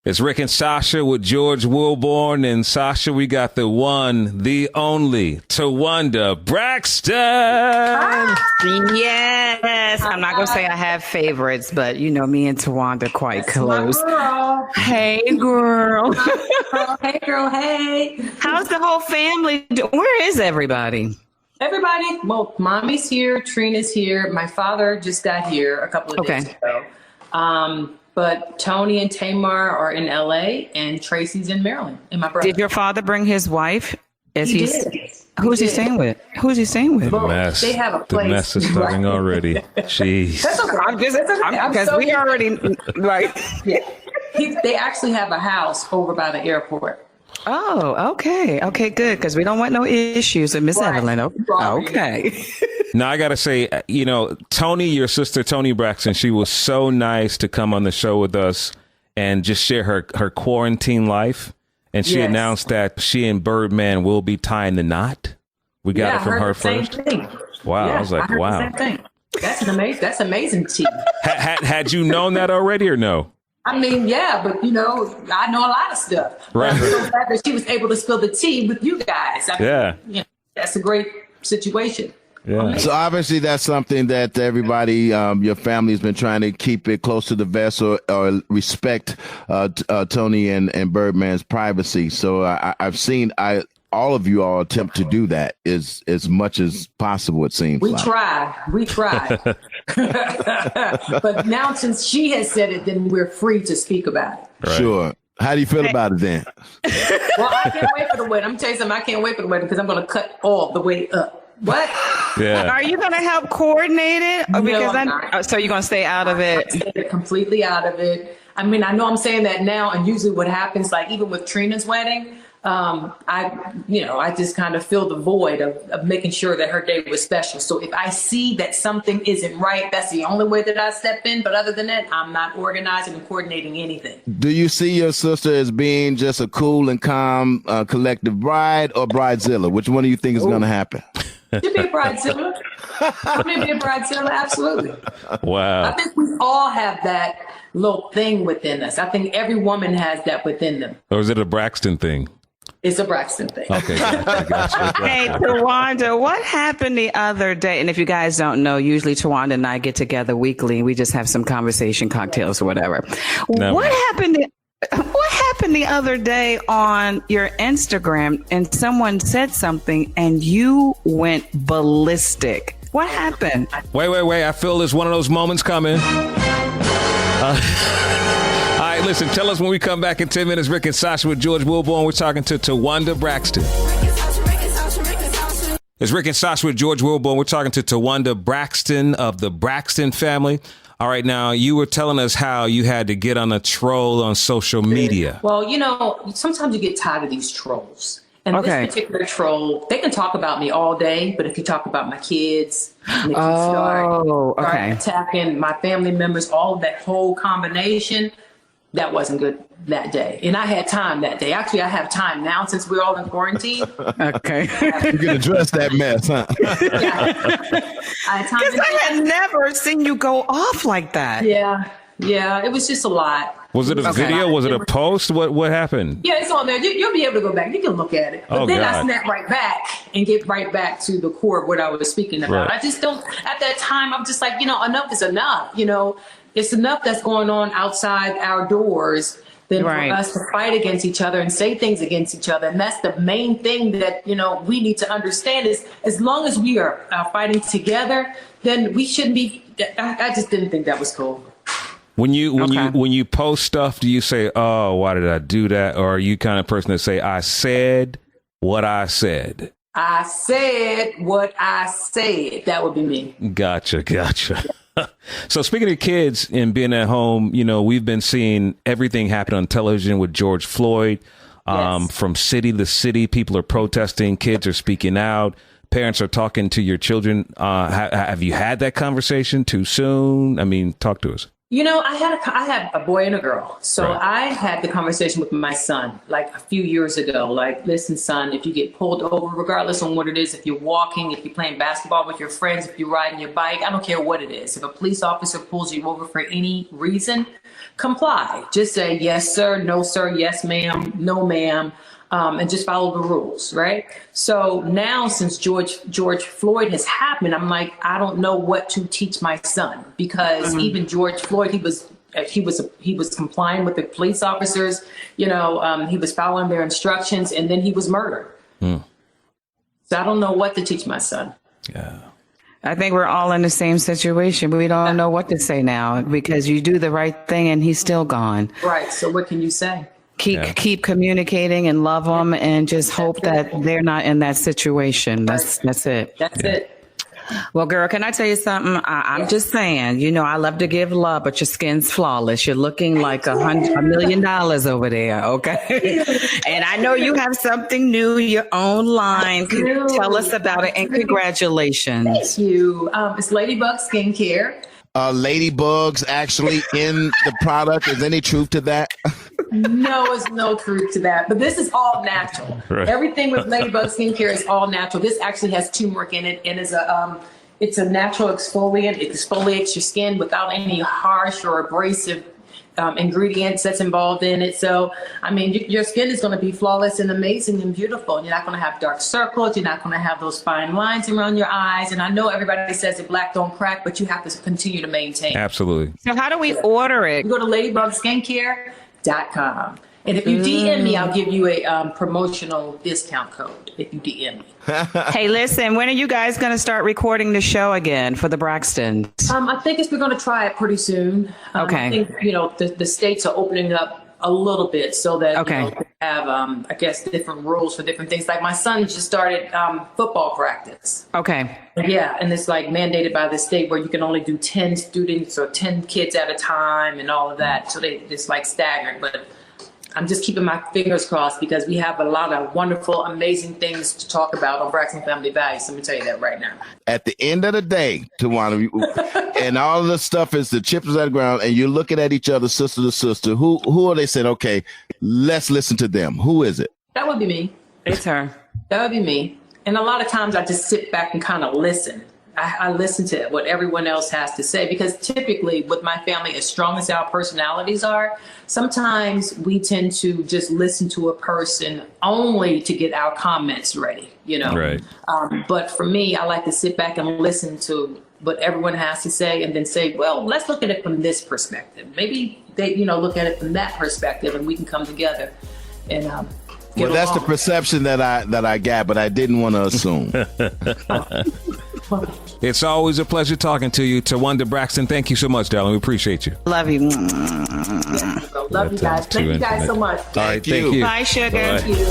It's Rick and Sasha with George Wilborn. And Sasha, we got the one, the only, Towanda Braxton. Yes. I'm not going to say I have favorites, but you know, me and Towanda quite close. Hey, girl. Hey, girl. Hey. How's the whole family? Where is everybody? Everybody, well, mommy's here, Trina's here. My father just got here a couple of days ago. But Toni and Tamar are in LA and Tracy's in Maryland. And my brother. Did your father bring his wife? He did. Who's he staying with? Who's he staying with? The mess. They have a place. The mess is starting already. Jeez. That's okay. Because we already, like. Yeah. They actually have a house over by the airport. Oh, okay. Okay, good. Because we don't want no issues with Miss Evelyn. Okay. Now, I got to say, you know, Toni, your sister, Toni Braxton, she was so nice to come on the show with us and just share her quarantine life. And she announced that she and Birdman will be tying the knot. We got it from her first. Wow. Yeah, I was like, wow. That's amazing tea. Had you known that already or no? I mean, yeah, but you know, I know a lot of stuff. Right. I'm so glad that she was able to spill the tea with you guys. I mean, Yeah. That's a great situation. Yeah. So obviously that's something that everybody, your family has been trying to keep it close to the vest or respect Toni and Birdman's privacy. So I've seen all of you all attempt to do that as much as possible, it seems. We try. But now since she has said it, then we're free to speak about it. Right. Sure. How do you feel about it then? Well, I can't wait for the wedding. I'm telling you something. I can't wait for the wedding because I'm going to cut all the way up. What? Yeah. Are you going to help coordinate it? Or because I'm not. So you're going to stay out of it? I'm staying completely out of it. I mean, I know I'm saying that now, and usually what happens, like even with Trina's wedding, I just kind of fill the void of making sure that her day was special. So if I see that something isn't right, that's the only way that I step in. But other than that, I'm not organizing and coordinating anything. Do you see your sister as being just a cool and calm collective bride or bridezilla? Which one do you think is going to happen? She'd be a bridezilla. I'm going to be a bridezilla, absolutely. Wow. I think we all have that little thing within us. I think every woman has that within them. Or is it a Braxton thing? It's a Braxton thing. Okay. Gotcha. Hey, Towanda, what happened the other day? And if you guys don't know, usually Towanda and I get together weekly. We just have some conversation cocktails or whatever. No. What happened the other day on your Instagram and someone said something and you went ballistic? What happened? Wait. I feel there's one of those moments coming. All right, listen, tell us when we come back in 10 minutes. Rick and Sasha with George Wilborn. We're talking to Towanda Braxton. It's Rick and Sasha with George Wilborn. We're talking to Towanda Braxton of the Braxton family. All right, now, you were telling us how you had to get on a troll on social media. Well, you know, sometimes you get tired of these trolls. And this particular troll, they can talk about me all day, but if you talk about my kids, and if you start attacking my family members, all of that whole combination, that wasn't good that day. And I had time that day. Actually, I have time now since we're all in quarantine. Okay. You can address that mess, huh? I had time. Because I had never seen you go off like that. Yeah, it was just a lot. Was it a video? Was it a post? What happened? Yeah, it's on there. You'll be able to go back. You can look at it. But then I snap right back and get right back to the core of what I was speaking about. Right. I just don't, at that time, I'm just like, enough is enough. It's enough that's going on outside our doors than for us to fight against each other and say things against each other. And that's the main thing that, we need to understand is as long as we are fighting together, then we shouldn't be, I just didn't think that was cool. When you post stuff, do you say, "Oh, why did I do that?" Or are you kind of person that say, "I said what I said"? I said what I said. That would be me. Gotcha. So speaking of kids and being at home, we've been seeing everything happen on television with George Floyd. From city to city, people are protesting. Kids are speaking out. Parents are talking to your children. Have you had that conversation too soon? I mean, talk to us. You know, I had a boy and a girl. So Right. I had the conversation with my son like a few years ago. Like, listen, son, if you get pulled over, regardless on what it is, if you're walking, if you're playing basketball with your friends, if you're riding your bike, I don't care what it is. If a police officer pulls you over for any reason, comply. Just say, yes, sir, no, sir, yes, ma'am, no, ma'am. And just follow the rules, right? So now, since George Floyd has happened, I'm like, I don't know what to teach my son, because even George Floyd, he was complying with the police officers, he was following their instructions, and then he was murdered. So I don't know what to teach my son. Yeah. I think we're all in the same situation. We don't know what to say now, because you do the right thing and he's still gone. Right. So what can you say? Keep communicating and love them, and just hope that they're not in that situation. That's it. That's it. Well, girl, can I tell you something? I'm just saying, I love to give love, but your skin's flawless. You're looking like $1 million over there. Okay. And I know you have something new, your own line. Can you tell us about it? And congratulations. Thank you. It's Ladybug Skincare. Ladybugs actually in the product. Is any truth to that? No, there's no truth to that. But this is all natural. Right. Everything with Ladybug Skincare is all natural. This actually has turmeric in it, and it's a natural exfoliant. It exfoliates your skin without any harsh or abrasive ingredients that's involved in it. So, I mean, your skin is going to be flawless and amazing and beautiful. And you're not going to have dark circles. You're not going to have those fine lines around your eyes. And I know everybody says that black don't crack, but you have to continue to maintain. Absolutely. So how do we order it? You go to ladybugskincare.com. And if you DM me, I'll give you a promotional discount code if you DM me. Hey, listen, when are you guys going to start recording the show again for the Braxtons? I think we're going to try it pretty soon. Okay. I think, the states are opening up a little bit so that they have, I guess, different rules for different things. Like my son just started football practice. Okay. Yeah, and it's like mandated by the state where you can only do 10 students or 10 kids at a time and all of that. So it's like staggered, but I'm just keeping my fingers crossed, because we have a lot of wonderful, amazing things to talk about on Braxton Family Values. Let me tell you that right now. At the end of the day, Towanda, and all of the stuff is the chips at the ground, and you're looking at each other, sister to sister. Who are they saying, okay, let's listen to them? Who is it? That would be me. It's her. That would be me. And a lot of times I just sit back and kind of listen. I listen to what everyone else has to say, because typically with my family, as strong as our personalities are, sometimes we tend to just listen to a person only to get our comments ready, Right. But for me, I like to sit back and listen to what everyone has to say, and then say, well, let's look at it from this perspective. Maybe they, look at it from that perspective, and we can come together and Well, that's the perception that I got, but I didn't want to assume. It's always a pleasure talking to you, Towanda Braxton. Thank you so much, darling. We appreciate you. Love you. Love you guys. Thank you guys so much. All right, thank you. Bye, sugar. Bye. Thank you.